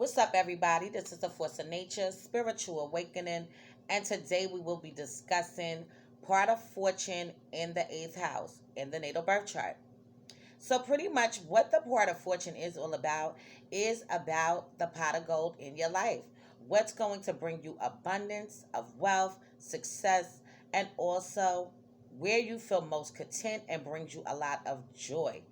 What's up, everybody? This is the Force of Nature, Spiritual Awakening, and today we will be discussing part of fortune in the eighth house in the natal birth chart. So, pretty much what the part of fortune is about the pot of gold in your life. What's going to bring you abundance of wealth, success, and also where you feel most content and brings you a lot of joy.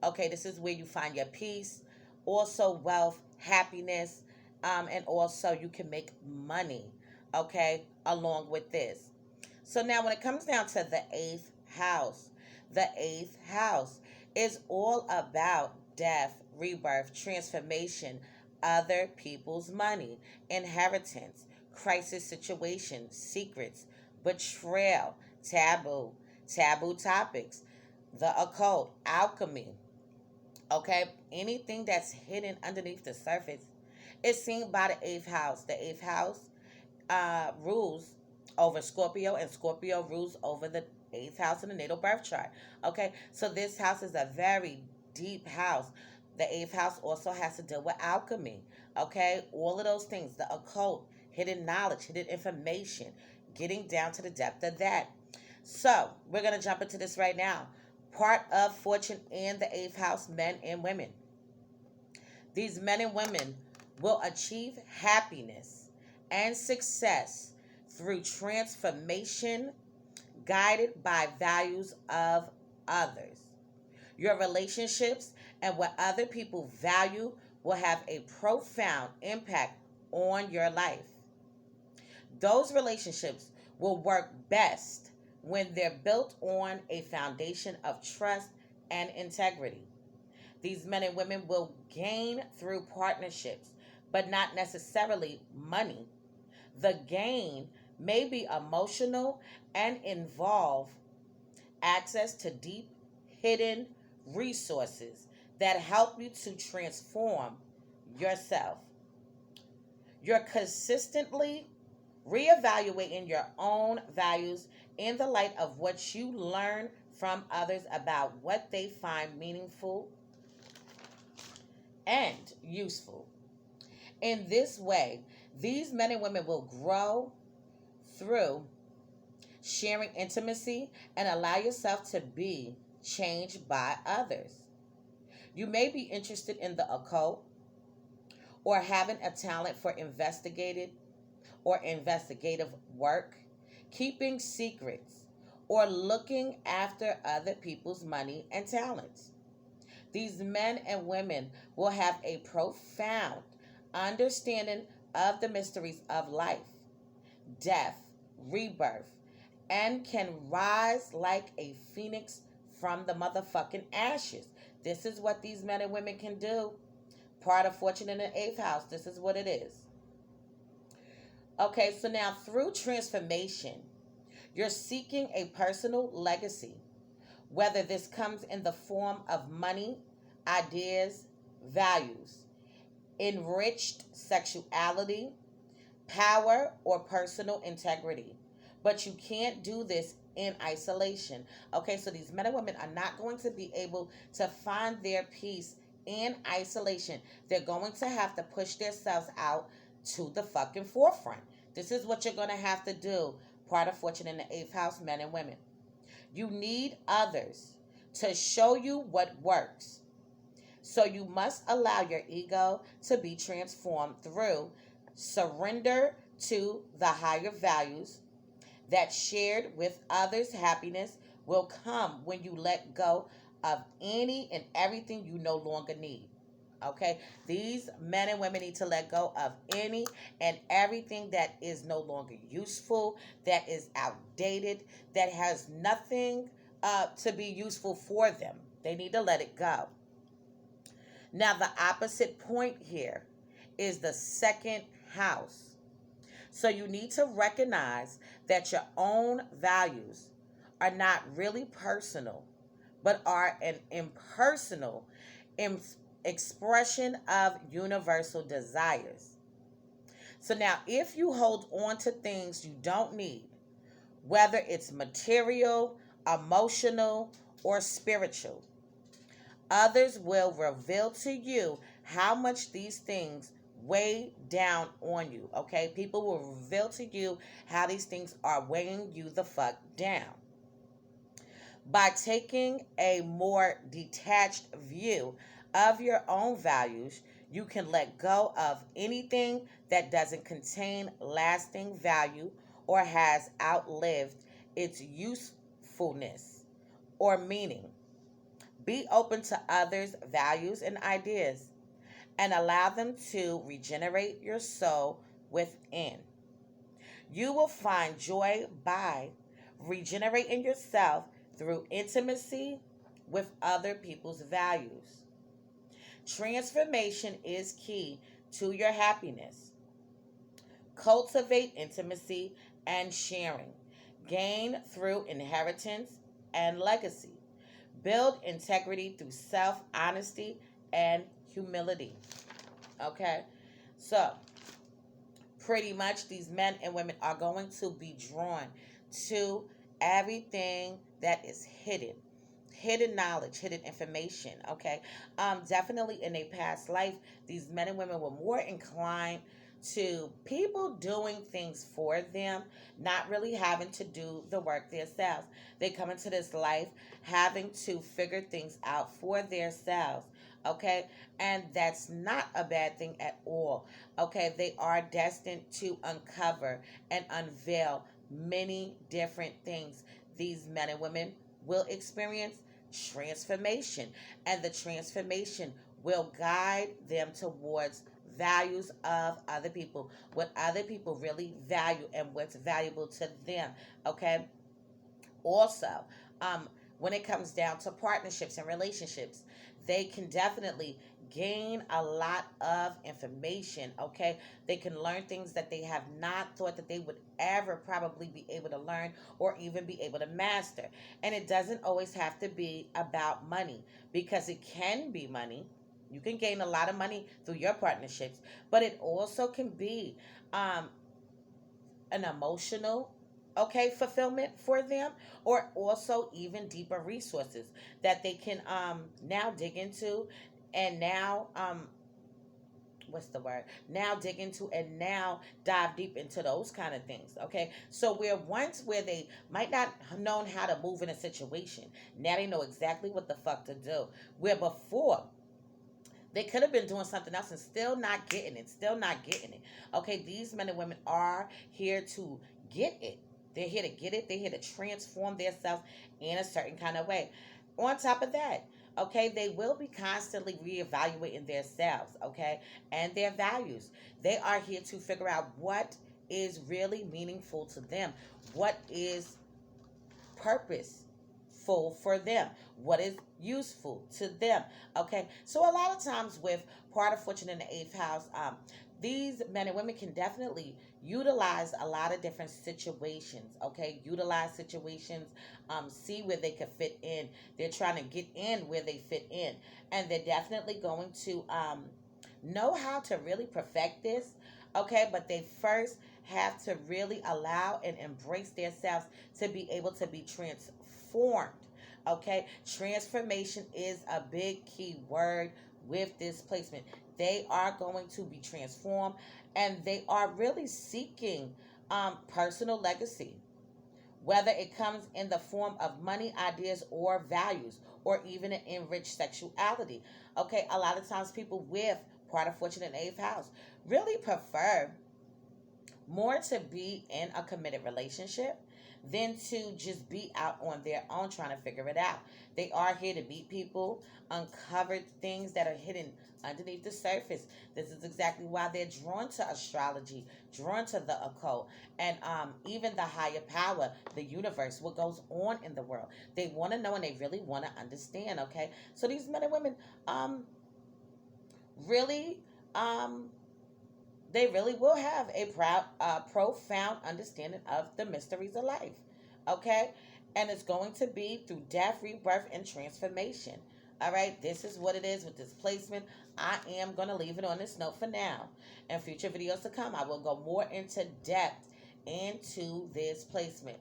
Okay, this is where you find your peace, also wealth, happiness, and also you can make money, okay, along with this. So now when it comes down to the eighth house is all about death, rebirth, transformation, other people's money, inheritance, crisis situation, secrets, betrayal, taboo topics, the occult, alchemy, okay? Anything that's hidden underneath the surface is seen by the eighth house. The eighth house rules over Scorpio, and Scorpio rules over the eighth house in the natal birth chart. Okay, so this house is a very deep house. The eighth house also has to deal with alchemy. Okay, all of those things, the occult, hidden knowledge, hidden information, getting down to the depth of that. So we're gonna jump into this right now. Part of fortune in the eighth house, men and women. These men and women will achieve happiness and success through transformation guided by values of others. Your relationships and what other people value will have a profound impact on your life. Those relationships will work best when they're built on a foundation of trust and integrity. These men and women will gain through partnerships, but not necessarily money. The gain may be emotional and involve access to deep, hidden resources that help you to transform yourself. You're consistently reevaluating your own values in the light of what you learn from others about what they find meaningful and useful. In this way, these men and women will grow through sharing intimacy and allow yourself to be changed by others. You may be interested in the occult or having a talent for investigative work, keeping secrets, or looking after other people's money and talents. These men and women will have a profound understanding of the mysteries of life, death, rebirth, and can rise like a phoenix from the motherfucking ashes. This is what these men and women can do. Part of fortune in the eighth house. This is what it is. Okay, so now through transformation, you're seeking a personal legacy, whether this comes in the form of money, ideas, values, enriched sexuality, power, or personal integrity. But you can't do this in isolation. Okay, so these men and women are not going to be able to find their peace in isolation. They're going to have to push themselves out to the fucking forefront. This is what you're going to have to do. Part of fortune in the eighth house, men and women. You need others to show you what works. So you must allow your ego to be transformed through surrender to the higher values that shared with others. Happiness will come when you let go of any and everything you no longer need. Okay, these men and women need to let go of any and everything that is no longer useful, that is outdated, that has nothing to be useful for them. They need to let it go. Now, the opposite point here is the second house. So you need to recognize that your own values are not really personal, but are an impersonal expression of universal desires. So now, if you hold on to things you don't need, whether it's material, emotional, or spiritual, others will reveal to you how much these things weigh down on you, okay? People will reveal to you how these things are weighing you the fuck down. By taking a more detached view of your own values, you can let go of anything that doesn't contain lasting value or has outlived its usefulness or meaning. Be open to others' values and ideas and allow them to regenerate your soul within. You will find joy by regenerating yourself through intimacy with other people's values. Transformation is key to your happiness. Cultivate intimacy and sharing. Gain through inheritance and legacy. Build integrity through self honesty and humility. Okay? So, pretty much these men and women are going to be drawn to everything that is hidden knowledge, hidden information. Okay, definitely in a past life, these men and women were more inclined to people doing things for them, not really having to do the work themselves. They come into this life having to figure things out for themselves. Okay, and that's not a bad thing at all. Okay, they are destined to uncover and unveil many different things. These men and women will experience transformation, and the transformation will guide them towards values of other people, what other people really value and what's valuable to them. Okay, also, um, when it comes down to partnerships and relationships, they can definitely gain a lot of information. Okay, they can learn things that they have not thought that they would ever probably be able to learn or even be able to master. And it doesn't always have to be about money, because it can be money. You can gain a lot of money through your partnerships, but it also can be um, an emotional, okay, fulfillment for them, or also even deeper resources that they can now dig into, and now what's the word, now dig into and now dive deep into those kind of things. Okay, so where once where they might not have known how to move in a situation, now they know exactly what the fuck to do, where before they could have been doing something else and still not getting it. Okay, these men and women are here to get it. They're here to get it. They're here to transform themselves in a certain kind of way. On top of that, okay, they will be constantly reevaluating themselves, okay, and their values. They are here to figure out what is really meaningful to them, what is purposeful for them, what is useful to them. Okay, so a lot of times with part of fortune in the eighth house, these men and women can definitely utilize a lot of different situations. Okay, utilize situations, see where they could fit in. They're trying to get in where they fit in, and they're definitely going to know how to really perfect this. Okay, but they first have to really allow and embrace themselves to be able to be transformed. Okay, transformation is a big key word with this placement. They are going to be transformed, and they are really seeking personal legacy, whether it comes in the form of money, ideas, or values, or even an enriched sexuality. Okay, a lot of times people with part of fortune in the eighth house really prefer more to be in a committed relationship than to just be out on their own trying to figure it out. They are here to meet people, uncover things that are hidden underneath the surface. This is exactly why they're drawn to astrology, drawn to the occult, and even the higher power, the universe, what goes on in the world. They want to know and they really want to understand. Okay, so these men and women, really, um, they really will have a profound understanding of the mysteries of life. Okay? And it's going to be through death, rebirth, and transformation. All right? This is what it is with this placement. I am going to leave it on this note for now. In future videos to come, I will go more into depth into this placement.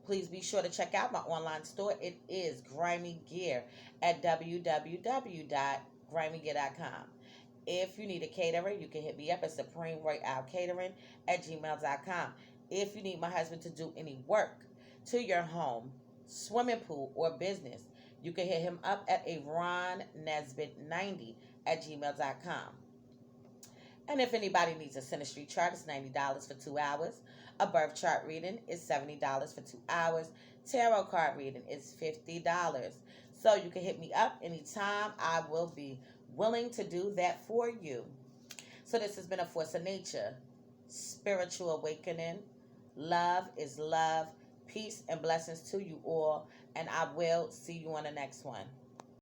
Please be sure to check out my online store. It is Grimy Gear at www.grimygear.com. If you need a caterer, you can hit me up at Supreme Royale Catering at gmail.com. If you need my husband to do any work to your home, swimming pool, or business, you can hit him up at a Ron Nesbitt 90 at gmail.com. And if anybody needs a Synastry chart, it's $90 for 2 hours. A birth chart reading is $70 for 2 hours. Tarot card reading is $50. So you can hit me up anytime. I will be willing to do that for you. So this has been a Force of Nature, Spiritual Awakening. Love is love. Peace and blessings to you all. And I will see you on the next one.